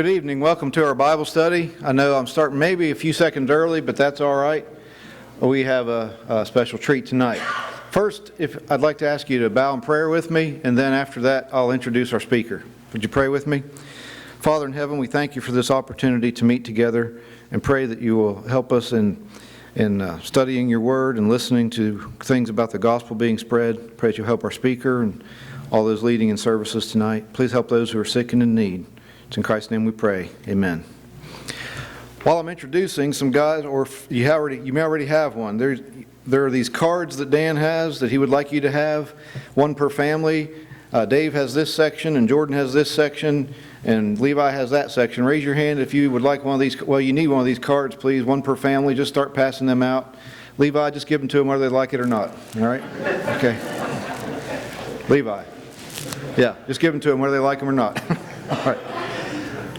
Good evening. Welcome to our Bible study. I know I'm starting maybe a few seconds early, but that's all right. We have a special treat tonight. First, I'd like to ask you to bow in prayer with me, and then after that, I'll introduce our speaker. Would you pray with me? Father in heaven, we thank you for this opportunity to meet together and pray that you will help us in studying your word and listening to things about the gospel being spread. Pray that you'll help our speaker and all those leading in services tonight. Please help those who are sick and in need. It's in Christ's name we pray. Amen. While I'm introducing some guys, or you may already have one, there are these cards that Dan has that he would like you to have, one per family. Dave has this section, and Jordan has this section, and Levi has that section. Raise your hand if you would like one of these. Well, you need one of these cards, please. One per family. Just start passing them out. Levi, just give them to them whether they like it or not. All right? Okay. Levi. Yeah, just give them to them whether they like them or not. All right.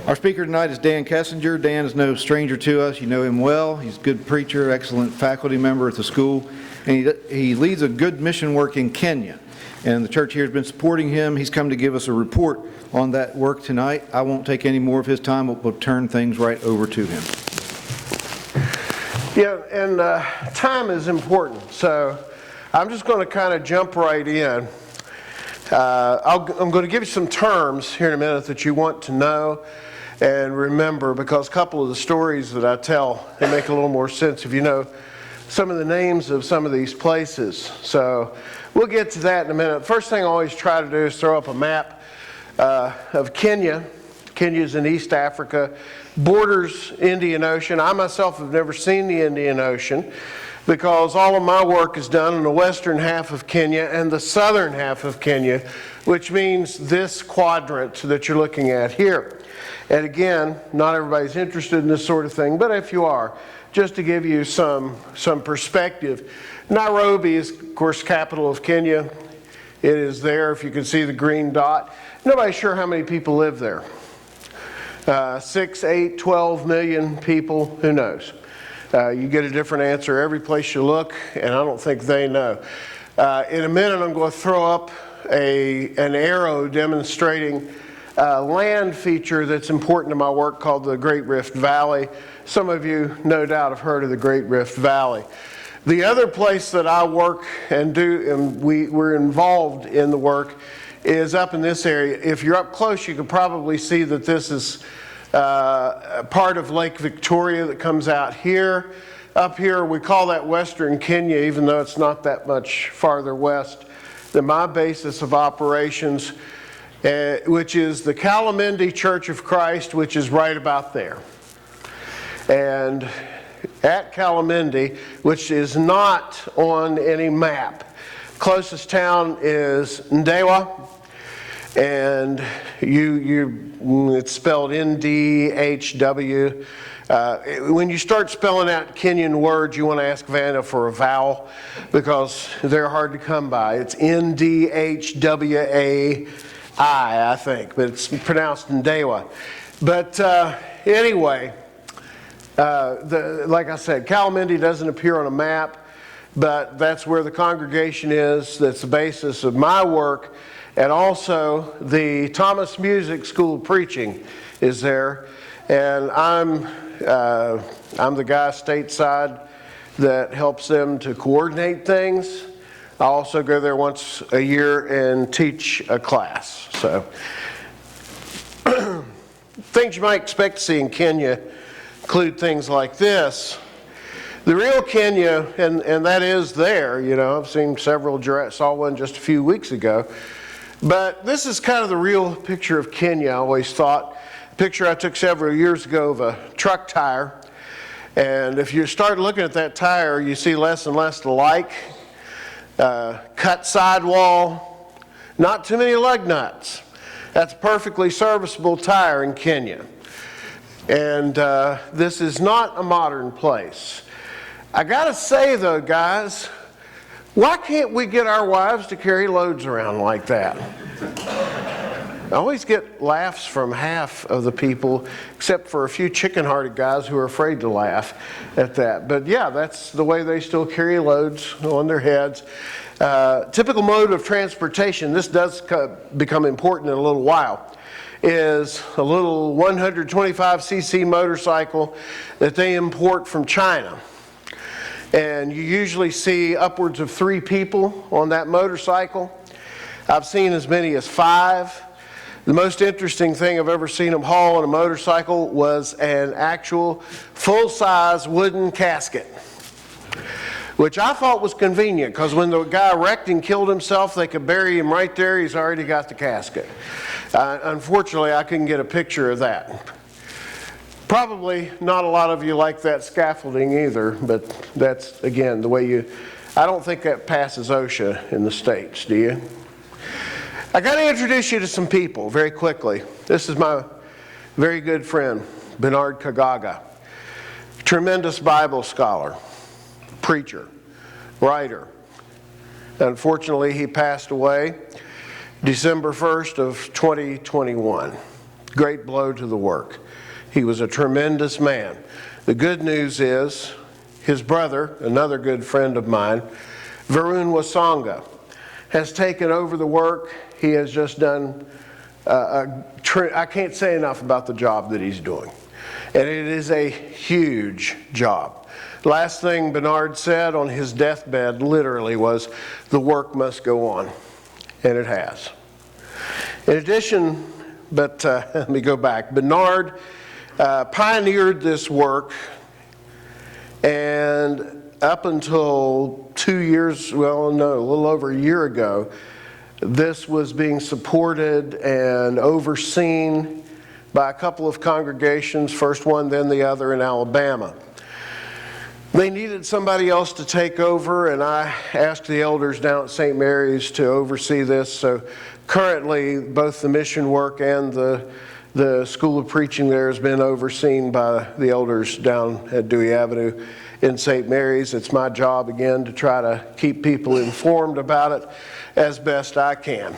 Our speaker tonight is Dan Kessinger. Dan is no stranger to us. You know him well. He's a good preacher, excellent faculty member at the school, and he leads a good mission work in Kenya. And the church here has been supporting him. He's come to give us a report on that work tonight. I won't take any more of his time. We'll turn things right over to him. Yeah, and time is important. So I'm just going to kind of jump right in. I'm going to give you some terms here in a minute that you want to know and remember, because a couple of the stories that I tell, they make a little more sense if you know some of the names of some of these places. So we'll get to that in a minute. First thing I always try to do is throw up a map of Kenya. Kenya's in East Africa, borders Indian Ocean. I myself have never seen the Indian Ocean because all of my work is done in the western half of Kenya and the southern half of Kenya, which means this quadrant that you're looking at here. And again, not everybody's interested in this sort of thing, but if you are, just to give you some perspective, Nairobi is, of course, capital of Kenya. It is there, if you can see the green dot. Nobody's sure how many people live there. 6, 8, 12 million people, who knows? You get a different answer every place you look, and I don't think they know. In a minute, I'm going to throw up an arrow demonstrating a land feature that's important to my work called the Great Rift Valley. Some of you, no doubt, have heard of the Great Rift Valley. The other place that I work and we're involved in the work is up in this area. If you're up close, you can probably see that this is part of Lake Victoria that comes out here. Up here, we call that Western Kenya, even though it's not that much farther west than my basis of operations, which is the Kalamendi Church of Christ, which is right about there. And at Kalamendi, which is not on any map, closest town is Ndewa, and it's spelled N-D-H-W. When you start spelling out Kenyan words, you want to ask Vanna for a vowel because they're hard to come by. It's N-D-H-W-A-I, I think, but it's pronounced Ndewa. But anyway, like I said, Kalamendi doesn't appear on a map, but that's where the congregation is. That's the basis of my work. And also, the Thomas Music School of Preaching is there. And I'm the guy stateside that helps them to coordinate things. I also go there once a year and teach a class. So, things you might expect to see in Kenya include things like this. The real Kenya, and that is there, you know, I've seen several, saw one just a few weeks ago. But this is kind of the real picture of Kenya, I always thought. A picture I took several years ago of a truck tire. And if you start looking at that tire, you see less and less to like. Cut sidewall, not too many lug nuts. That's a perfectly serviceable tire in Kenya. And this is not a modern place. I gotta say though, guys, why can't we get our wives to carry loads around like that? I always get laughs from half of the people, except for a few chicken-hearted guys who are afraid to laugh at that. But yeah, that's the way they still carry loads on their heads. Typical mode of transportation, this does become important in a little while, is a little 125cc motorcycle that they import from China. And you usually see upwards of 3 people on that motorcycle. I've seen as many as 5. The most interesting thing I've ever seen them haul on a motorcycle was an actual full-size wooden casket, which I thought was convenient because when the guy wrecked and killed himself, they could bury him right there. He's already got the casket. Unfortunately, I couldn't get a picture of that. Probably not a lot of you like that scaffolding either, but that's, again, the way you... I don't think that passes OSHA in the States, do you? I got to introduce you to some people very quickly. This is my very good friend, Bernard Kagaga. Tremendous Bible scholar, preacher, writer. Unfortunately, he passed away December 1st of 2021. Great blow to the work. He was a tremendous man. The good news is his brother, another good friend of mine, Varun Wasanga, has taken over the work. He has just done, I can't say enough about the job that he's doing. And it is a huge job. Last thing Bernard said on his deathbed literally was, the work must go on. And it has. In addition, let me go back. Bernard pioneered this work, and up until 2 years, well, no, a little over a year ago, this was being supported and overseen by a couple of congregations, first one, then the other in Alabama. They needed somebody else to take over, and I asked the elders down at St. Mary's to oversee this. So currently, both the mission work and the School of Preaching there has been overseen by the elders down at Dewey Avenue in St. Mary's. It's my job, again, to try to keep people informed about it as best I can.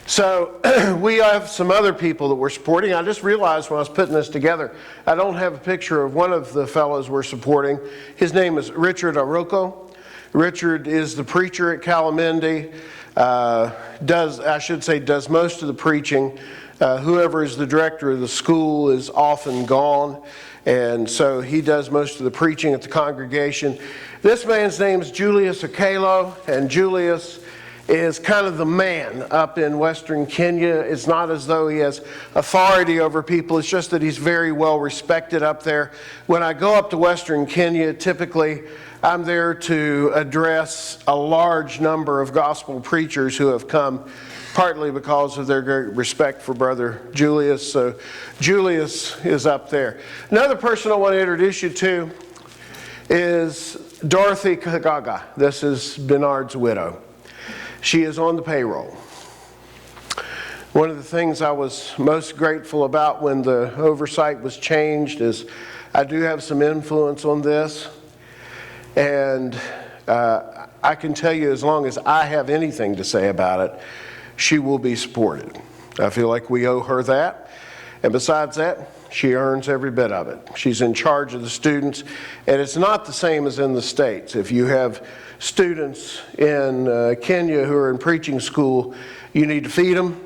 So we have some other people that we're supporting. I just realized when I was putting this together, I don't have a picture of one of the fellows we're supporting. His name is Richard Arroco. Richard is the preacher at Calamindi, does most of the preaching. Whoever is the director of the school is often gone, and so he does most of the preaching at the congregation. This man's name is Julius Akelo, and Julius is kind of the man up in Western Kenya. It's not as though he has authority over people, it's just that he's very well respected up there. When I go up to Western Kenya, typically I'm there to address a large number of gospel preachers who have come, partly because of their great respect for Brother Julius. So Julius is up there. Another person I want to introduce you to is Dorothy Kagaga. This is Bernard's widow. She is on the payroll. One of the things I was most grateful about when the oversight was changed is I do have some influence on this. And I can tell you, as long as I have anything to say about it, she will be supported. I feel like we owe her that. And besides that, she earns every bit of it. She's in charge of the students, and it's not the same as in the States. If you have students in Kenya who are in preaching school, you need to feed them,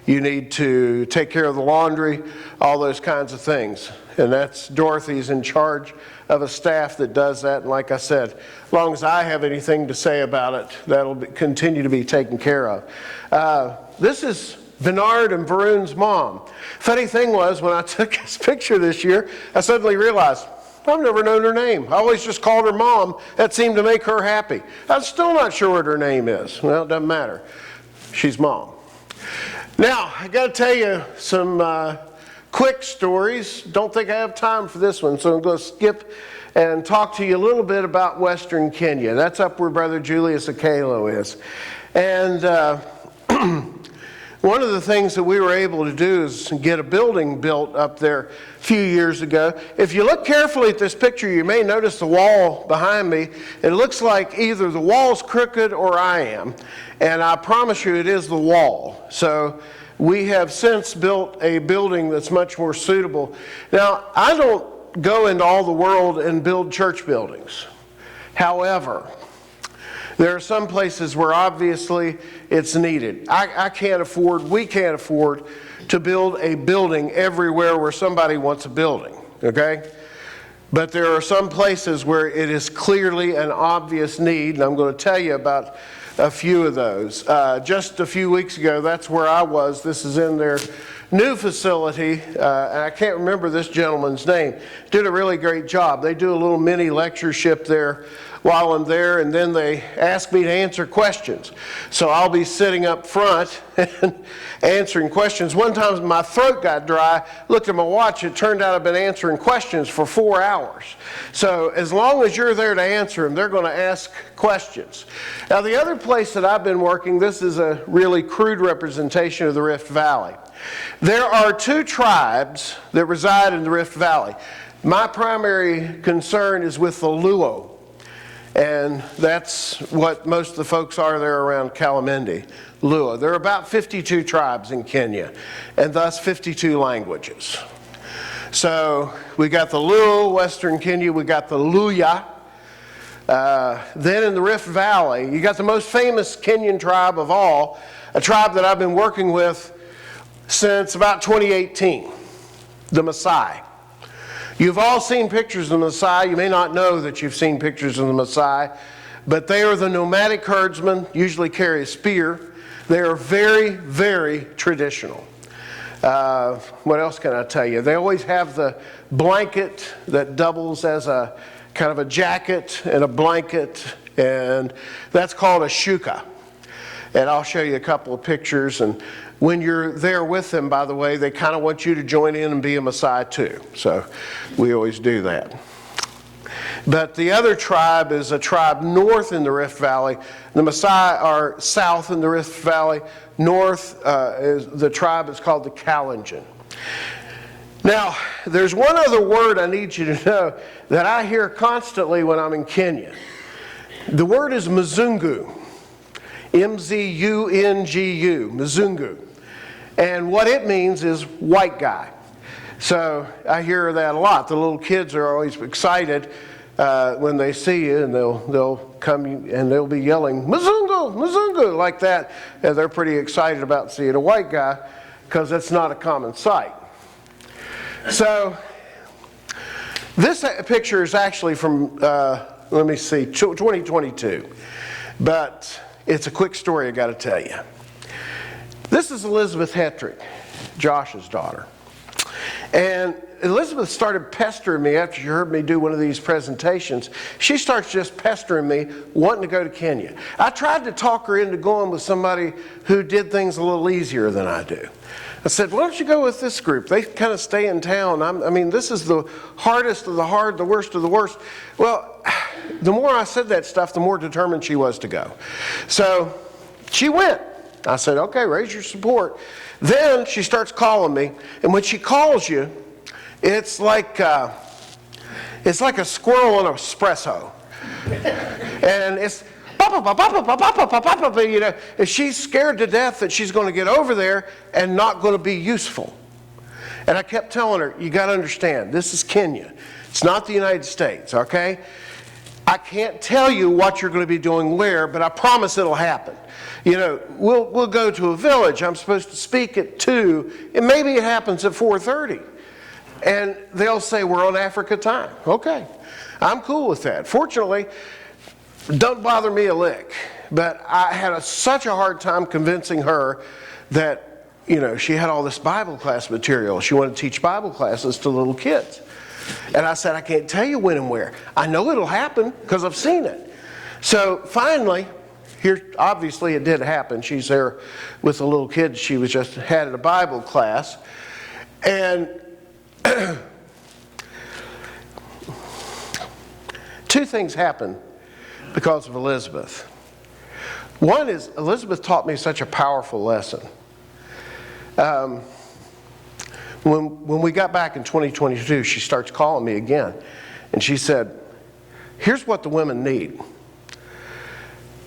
you need to take care of the laundry, all those kinds of things. And that's Dorothy's in charge of a staff that does that. And like I said, as long as I have anything to say about it, that'll continue to be taken care of. This is Bernard and Varun's mom. Funny thing was, when I took this picture this year, I suddenly realized I've never known her name. I always just called her mom. That seemed to make her happy. I'm still not sure what her name is. Well, it doesn't matter. She's mom. Now, I got to tell you some quick stories. Don't think I have time for this one, so I'm going to skip and talk to you a little bit about Western Kenya. That's up where Brother Julius Akelo is. And one of the things that we were able to do is get a building built up there a few years ago. If you look carefully at this picture, you may notice the wall behind me. It looks like either the wall's crooked or I am. And I promise you it is the wall. So we have since built a building that's much more suitable. Now, I don't go into all the world and build church buildings. However, There are some places where obviously it's needed. We can't afford to build a building everywhere where somebody wants a building, okay? But there are some places where it is clearly an obvious need, and I'm going to tell you about a few of those. Just a few weeks ago, that's where I was. This is in their new facility, and I can't remember this gentleman's name. Did a really great job. They do a little mini lectureship there while I'm there, and then they ask me to answer questions. So I'll be sitting up front and answering questions. One time my throat got dry, looked at my watch, it turned out I've been answering questions for 4 hours. So as long as you're there to answer them, they're going to ask questions. Now the other place that I've been working, this is a really crude representation of the Rift Valley. There are 2 tribes that reside in the Rift Valley. My primary concern is with the Luo. And that's what most of the folks are there around Kalamindi, Luo. There are about 52 tribes in Kenya, and thus 52 languages. So we got the Luo, Western Kenya, we got the Luya. Then in the Rift Valley, you got the most famous Kenyan tribe of all, a tribe that I've been working with since about 2018, the Maasai. You've all seen pictures of the Maasai. You may not know that you've seen pictures of the Maasai, but they are the nomadic herdsmen, usually carry a spear. They are very, very traditional. What else can I tell you? They always have the blanket that doubles as a kind of a jacket and a blanket, and that's called a shuka. And I'll show you a couple of pictures. And when you're there with them, by the way, they kind of want you to join in and be a Maasai too. So we always do that. But the other tribe is a tribe north in the Rift Valley. The Maasai are south in the Rift Valley. North is the tribe is called the Kalenjin. Now, there's one other word I need you to know that I hear constantly when I'm in Kenya. The word is Mzungu. M-Z-U-N-G-U, Mzungu. And what it means is white guy. So I hear that a lot. The little kids are always excited when they see you, and they'll come and they'll be yelling, Mzungu, Mzungu, like that. And they're pretty excited about seeing a white guy because that's not a common sight. So this picture is actually from, let me see, 2022. But it's a quick story I got to tell you. This is Elizabeth Hetrick, Josh's daughter. And Elizabeth started pestering me after she heard me do one of these presentations. She starts just pestering me, wanting to go to Kenya. I tried to talk her into going with somebody who did things a little easier than I do. I said, why don't you go with this group? They kind of stay in town. I mean, this is the hardest of the hard, the worst of the worst. Well, the more I said that stuff, the more determined she was to go. So she went. I said, okay, raise your support. Then she starts calling me, and when she calls you, it's like a squirrel on an espresso. And it's, you know, and she's scared to death that she's going to get over there and not going to be useful. And I kept telling her, you got to understand, this is Kenya. It's not the United States, okay? I can't tell you what you're going to be doing where, but I promise it'll happen. You know, we'll go to a village. I'm supposed to speak at 2, and maybe it happens at 4:30. And they'll say, we're on Africa time. Okay, I'm cool with that. Fortunately, don't bother me a lick. But I had such a hard time convincing her that, you know, she had all this Bible class material. She wanted to teach Bible classes to little kids. And I said, I can't tell you when and where. I know it'll happen because I've seen it. So finally, here, obviously it did happen. She's there with the little kids she was just had at a Bible class. And two things happened because of Elizabeth. One is Elizabeth taught me such a powerful lesson. When we got back in 2022, she starts calling me again. And she said, here's what the women need.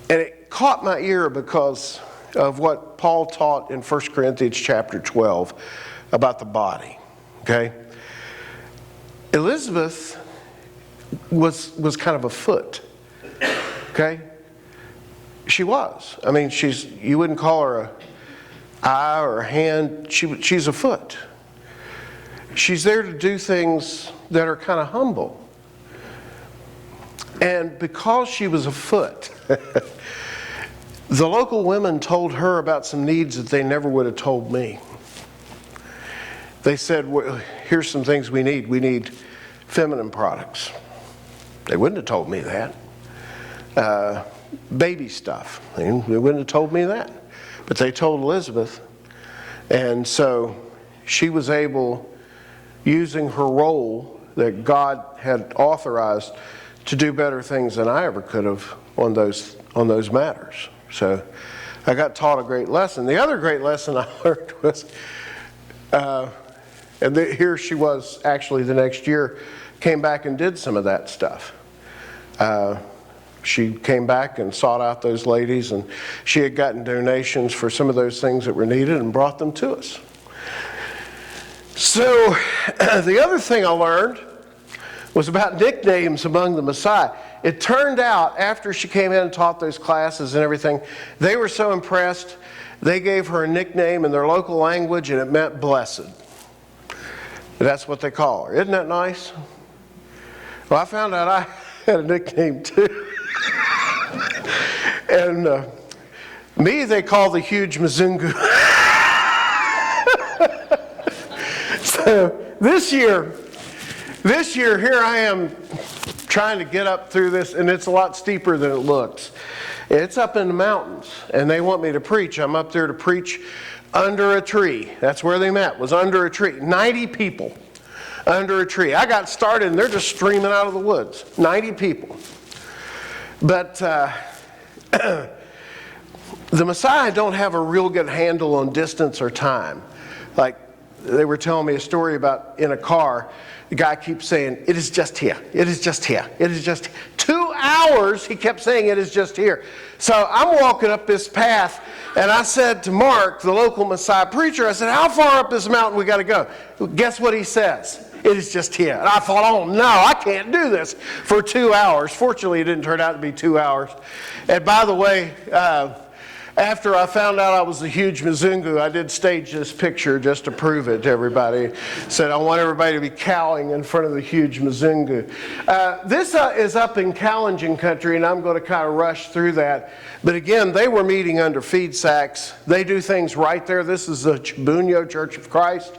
And it caught my ear because of what Paul taught in 1 Corinthians chapter 12 about the body. Okay? Elizabeth was kind of a foot. Okay? she was. I mean, you wouldn't call her an eye or a hand. She's a foot. She's there to do things that are kind of humble. And because she was a foot, the local women told her about some needs that they never would have told me. They said, well, here's some things we need. We need feminine products. They wouldn't have told me that. Baby stuff. They wouldn't have told me that. But they told Elizabeth. And so she was able, using her role that God had authorized, to do better things than I ever could have on those matters. So I got taught a great lesson. The other great lesson I learned was, here she was actually the next year, came back and did some of that stuff. She came back and sought out those ladies, and she had gotten donations for some of those things that were needed and brought them to us. So the other thing I learned was about nicknames among the Messiah. It turned out after she came in and taught those classes and everything, they were so impressed, they gave her a nickname in their local language, and it meant blessed. That's what they call her. Isn't that nice? Well, I found out I had a nickname too. And me, they call the huge Mzungu. So this year, here I am trying to get up through this, and it's a lot steeper than it looks. It's up in the mountains, and they want me to preach. I'm up there to preach under a tree. That's where they met, was under a tree. 90 people under a tree. I got started, and they're just streaming out of the woods. 90 people. But the Messiah don't have a real good handle on distance or time. Like, they were telling me a story about in a car, the guy keeps saying, it is just here, it is just here, it is just here. 2 hours he kept saying, it is just here. So I'm walking up this path, and I said to Mark, the local Messiah preacher, I said, how far up this mountain we got to go? Guess what he says? It is just here. And I thought, oh no, I can't do this for 2 hours. Fortunately, it didn't turn out to be 2 hours. And by the way, after I found out I was a huge Mzungu, I did stage this picture just to prove it to everybody. Said I want everybody to be cowling in front of the huge Mzungu. This is up in Kalenjin country, and I'm going to kind of rush through that. But again, they were meeting under feed sacks. They do things right there. This is the Chibunyo Church of Christ.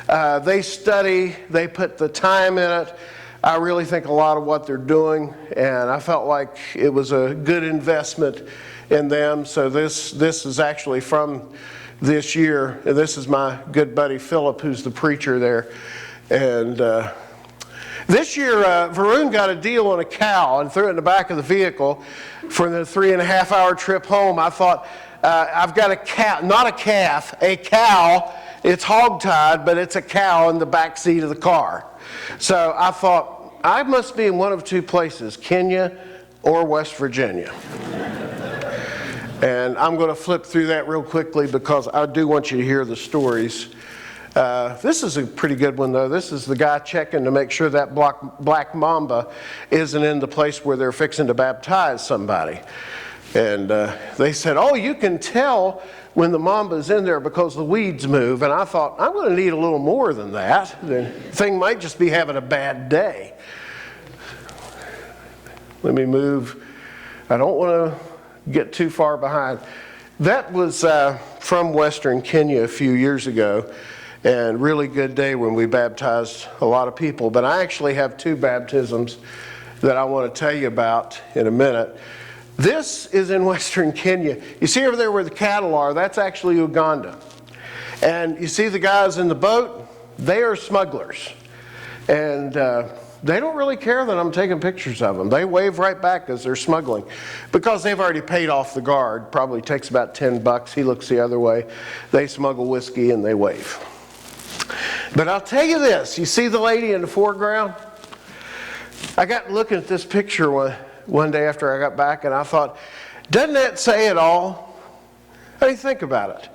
They study. They put the time in it. I really think a lot of what they're doing, and I felt like it was a good investment in them. So this is actually from this year. And this is my good buddy Philip, who's the preacher there. And this year, Varun got a deal on a cow and threw it in the back of the vehicle for the 3.5 hour trip home. I thought, I've got a cow, not a calf, a cow. It's hog-tied, but it's a cow in the back seat of the car. So I thought, I must be in one of two places, Kenya or West Virginia. And I'm going to flip through that real quickly because I do want you to hear the stories. This is a pretty good one, though. This is the guy checking to make sure that black mamba isn't in the place where they're fixing to baptize somebody. And they said, oh, you can tell when the mamba's in there because the weeds move. And I thought, I'm going to need a little more than that. The thing might just be having a bad day. Let me move. I don't want to get too far behind. That was from Western Kenya a few years ago, and really good day when we baptized a lot of people. But I actually have 2 baptisms that I want to tell you about in a minute. This is in Western Kenya. You see over there where the cattle are, that's actually Uganda. And you see the guys in the boat, they are smugglers. And they don't really care that I'm taking pictures of them. They wave right back as they're smuggling because they've already paid off the guard. Probably takes about $10. He looks the other way. They smuggle whiskey and they wave. But I'll tell you this. You see the lady in the foreground? I got looking at this picture one day after I got back, and I thought, doesn't that say it all? How do you think about it?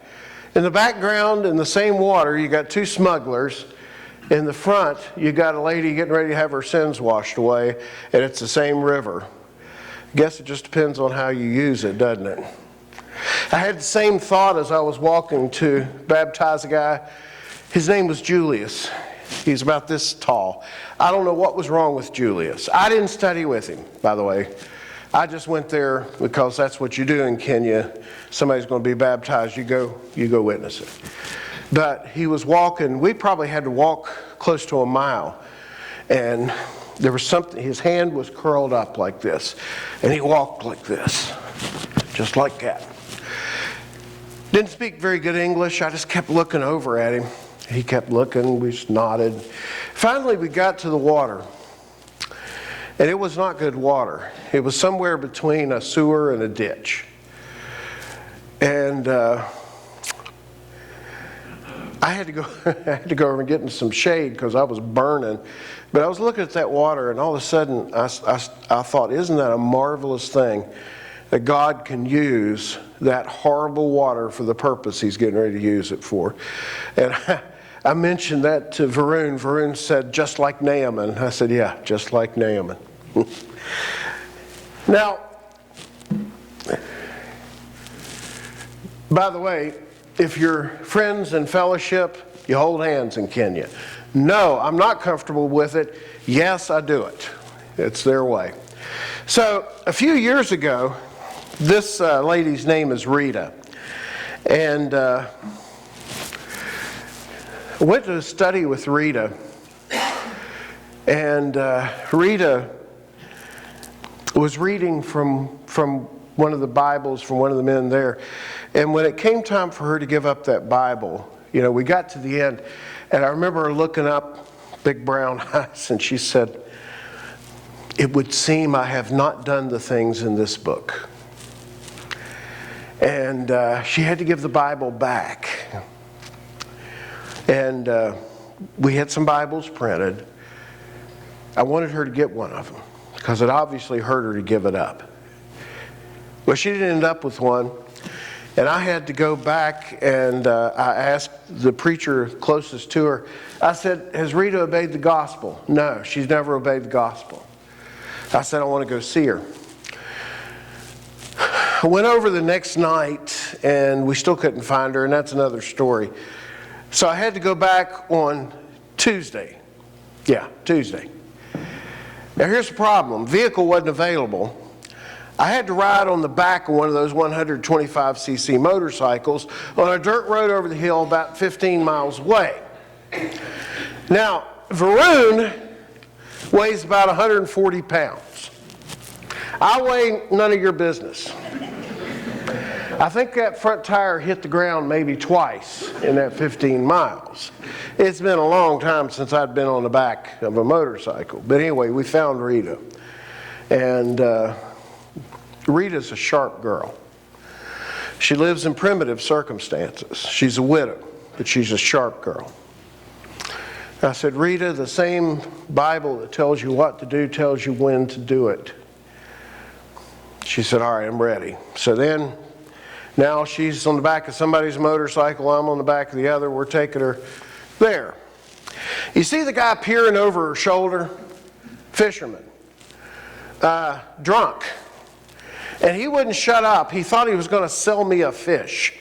In the background, in the same water, you got 2 smugglers. In the front, you got a lady getting ready to have her sins washed away, and it's the same river. I guess it just depends on how you use it, doesn't it? I had the same thought as I was walking to baptize a guy. His name was Julius. He's about this tall. I don't know what was wrong with Julius. I didn't study with him, by the way. I just went there because that's what you do in Kenya. Somebody's going to be baptized, you go witness it. But he was walking, we probably had to walk close to a mile. And there was something, his hand was curled up like this. And he walked like this, just like that. Didn't speak very good English. I just kept looking over at him. He kept looking, we just nodded. Finally, we got to the water. And it was not good water. It was somewhere between a sewer and a ditch. And I had to go over and get in some shade because I was burning. But I was looking at that water, and all of a sudden I thought, isn't that a marvelous thing that God can use that horrible water for the purpose He's getting ready to use it for? And I mentioned that to Varun. Varun said, just like Naaman. I said, yeah, just like Naaman. Now, by the way, if you're friends in fellowship, you hold hands in Kenya. No, I'm not comfortable with it. Yes, I do it. It's their way. So, a few years ago, this lady's name is Rita. And I went to study with Rita. And Rita was reading from one of the Bibles from one of the men there. And when it came time for her to give up that Bible, we got to the end. And I remember her looking up, big brown eyes, and she said, "It would seem I have not done the things in this book." And she had to give the Bible back. And we had some Bibles printed. I wanted her to get one of them because it obviously hurt her to give it up. Well, she didn't end up with one. And I had to go back and I asked the preacher closest to her, I said, has Rita obeyed the gospel? No, she's never obeyed the gospel. I said, I want to go see her. I went over the next night and we still couldn't find her, and that's another story. So I had to go back on Tuesday. Yeah, Tuesday. Now here's the problem. Vehicle wasn't available. I had to ride on the back of one of those 125cc motorcycles on a dirt road over the hill about 15 miles away. Now, Varun weighs about 140 pounds. I weigh none of your business. I think that front tire hit the ground maybe twice in that 15 miles. It's been a long time since I'd been on the back of a motorcycle. But anyway, we found Rita. And Rita's a sharp girl. She lives in primitive circumstances. She's a widow, but she's a sharp girl. I said, Rita, the same Bible that tells you what to do tells you when to do it. She said, all right, I'm ready. So then, now she's on the back of somebody's motorcycle, I'm on the back of the other, we're taking her there. You see the guy peering over her shoulder? Fisherman. Drunk. And he wouldn't shut up. He thought he was going to sell me a fish.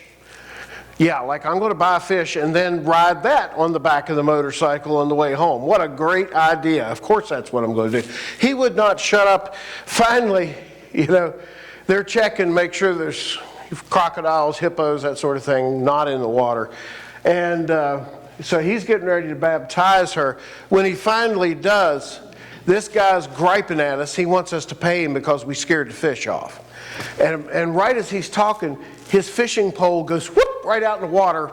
Yeah, like I'm going to buy a fish and then ride that on the back of the motorcycle on the way home. What a great idea. Of course that's what I'm going to do. He would not shut up. Finally, they're checking, make sure there's crocodiles, hippos, that sort of thing, not in the water. And so he's getting ready to baptize her. When he finally does, this guy's griping at us. He wants us to pay him because we scared the fish off. And right as he's talking, his fishing pole goes whoop right out in the water.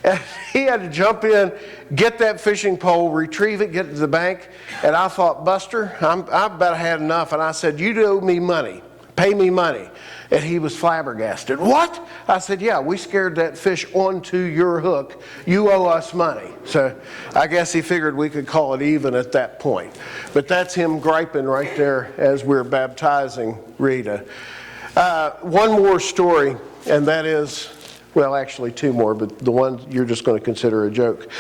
And he had to jump in, get that fishing pole, retrieve it, get it to the bank. And I thought, Buster, I about had enough. And I said, you owe me money. Pay me money. And he was flabbergasted. What? I said, yeah, we scared that fish onto your hook. You owe us money. So I guess he figured we could call it even at that point. But that's him griping right there as we're baptizing Rita. One more story, and that is, well, actually two more, but the one you're just going to consider a joke.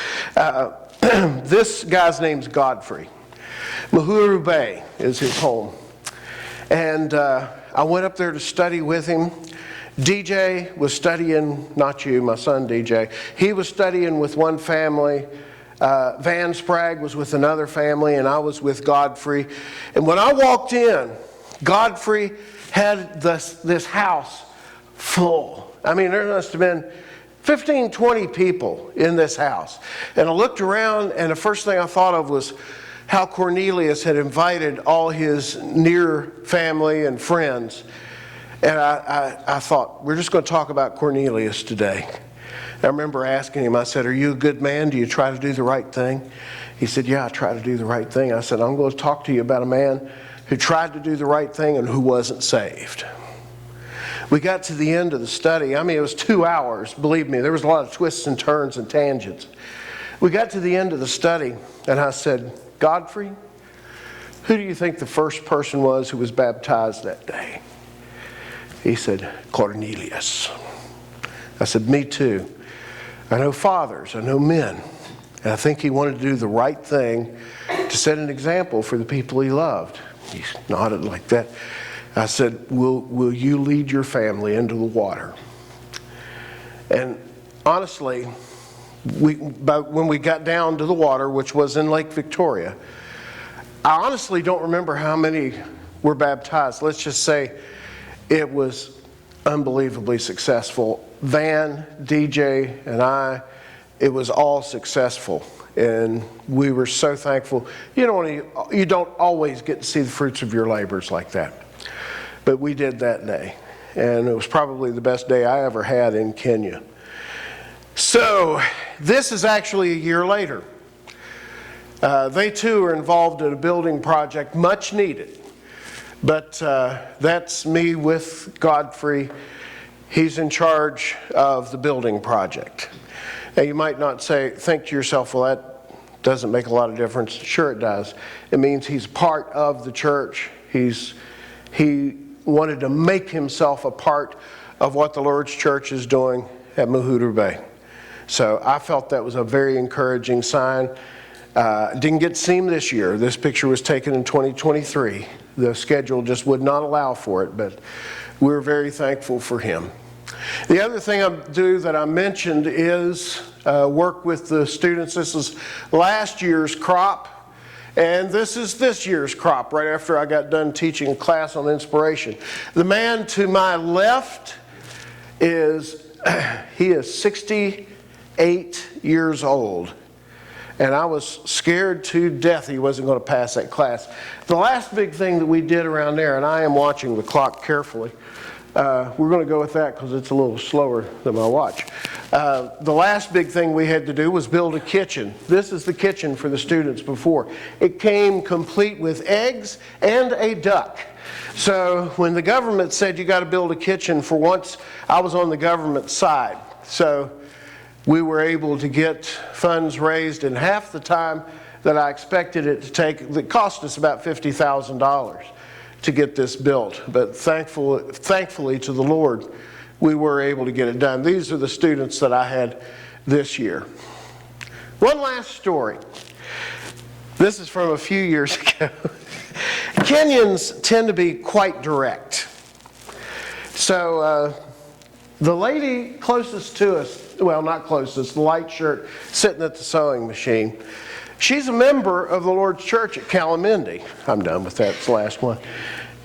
This guy's name's Godfrey. Mahuru Bay is his home. And I went up there to study with him. DJ was studying, not you, my son DJ. He was studying with one family. Van Sprague was with another family, and I was with Godfrey. And when I walked in, Godfrey had this house full. I mean, there must have been 15, 20 people in this house. And I looked around, and the first thing I thought of was how Cornelius had invited all his near family and friends. And I thought, we're just going to talk about Cornelius today. I remember asking him, I said, are you a good man? Do you try to do the right thing? He said, yeah, I try to do the right thing. I said, I'm going to talk to you about a man who tried to do the right thing and who wasn't saved. We got to the end of the study. I mean, it was 2 hours. Believe me, there was a lot of twists and turns and tangents. We got to the end of the study, and I said, Godfrey, who do you think the first person was who was baptized that day? He said, Cornelius. I said, me too. I know fathers, I know men. And I think he wanted to do the right thing to set an example for the people he loved. He nodded like that. I said, will you lead your family into the water? And honestly, when we got down to the water, which was in Lake Victoria, I honestly don't remember how many were baptized. Let's just say it was unbelievably successful. Van, DJ, and I, it was all successful. And we were so thankful. You don't always get to see the fruits of your labors like that. But we did that day. And it was probably the best day I ever had in Kenya. So this is actually a year later. They too are involved in a building project, much needed. But that's me with Godfrey. He's in charge of the building project. Now you might not think to yourself, well, that doesn't make a lot of difference. Sure it does. It means he's part of the church. He wanted to make himself a part of what the Lord's church is doing at Mahuter Bay. So I felt that was a very encouraging sign. Didn't get to see him this year. This picture was taken in 2023. The schedule just would not allow for it, but we're very thankful for him. The other thing I do that I mentioned is work with the students. This is last year's crop, and this is this year's crop right after I got done teaching a class on inspiration. The man to my left is 68 years old. And I was scared to death he wasn't going to pass that class. The last big thing that we did around there, and I am watching the clock carefully. We're going to go with that because it's a little slower than my watch. The last big thing we had to do was build a kitchen. This is the kitchen for the students before. It came complete with eggs and a duck. So when the government said you got to build a kitchen, for once I was on the government side. So we were able to get funds raised in half the time that I expected it to take. It cost us about $50,000 to get this built. But thankfully to the Lord, we were able to get it done. These are the students that I had this year. One last story. This is from a few years ago. Kenyans tend to be quite direct. So the lady closest to us, well, not closest, the light shirt, sitting at the sewing machine. She's a member of the Lord's Church at Calamindi. I'm done with that. It's the last one.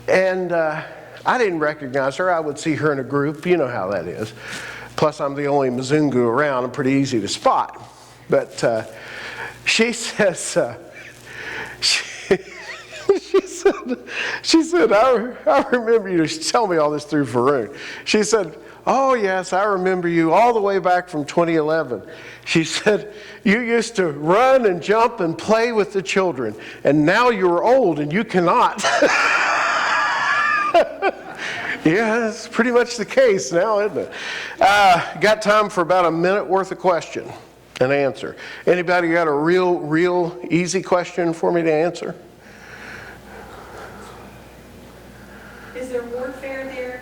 And I didn't recognize her. I would see her in a group. You know how that is. Plus, I'm the only Mzungu around. I'm pretty easy to spot. But she says, she said, I remember you. She told me all this through Varun. She said, oh, yes, I remember you all the way back from 2011. She said, you used to run and jump and play with the children, and now you're old and you cannot. Yeah, that's pretty much the case now, isn't it? Got time for about a minute worth of question and answer. Anybody got a real easy question for me to answer? Is there warfare there?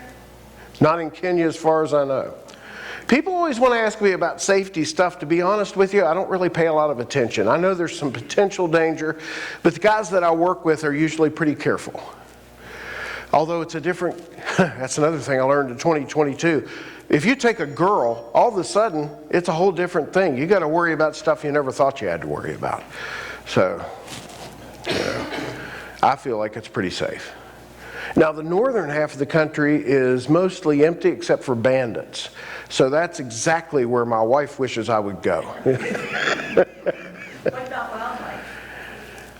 Not in Kenya as far as I know. People always want to ask me about safety stuff. To be honest with you, I don't really pay a lot of attention. I know there's some potential danger, but the guys that I work with are usually pretty careful. Although it's a different, that's another thing I learned in 2022. If you take a girl, all of a sudden, it's a whole different thing. You got to worry about stuff you never thought you had to worry about. So, I feel like it's pretty safe. Now, the northern half of the country is mostly empty except for bandits. So that's exactly where my wife wishes I would go. What about wildlife?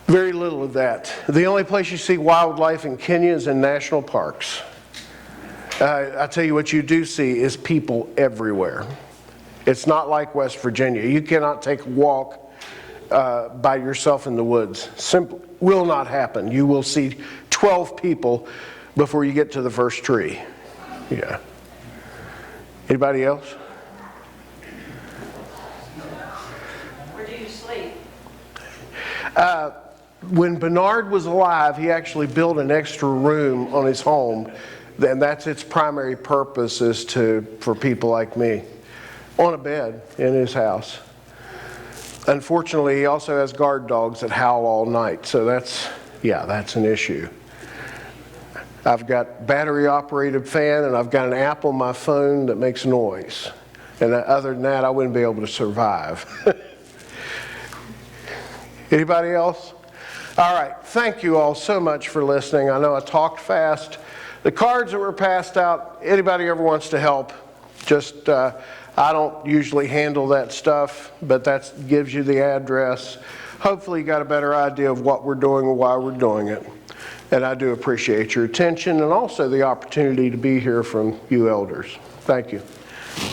Very little of that. The only place you see wildlife in Kenya is in national parks. I tell you what you do see is people everywhere. It's not like West Virginia. You cannot take a walk by yourself in the woods. Simply will not happen. You will see 12 people before you get to the first tree. Yeah. Anybody else? Where do you sleep? When Bernard was alive, he actually built an extra room on his home, and that's its primary purpose, is for people like me, on a bed in his house. Unfortunately, he also has guard dogs that howl all night, so that's an issue. I've got battery-operated fan, and I've got an app on my phone that makes noise. And other than that, I wouldn't be able to survive. Anybody else? All right, thank you all so much for listening. I know I talked fast. The cards that were passed out, anybody ever wants to help, just, I don't usually handle that stuff, but that gives you the address. Hopefully you got a better idea of what we're doing and why we're doing it. And I do appreciate your attention and also the opportunity to be here from you elders. Thank you.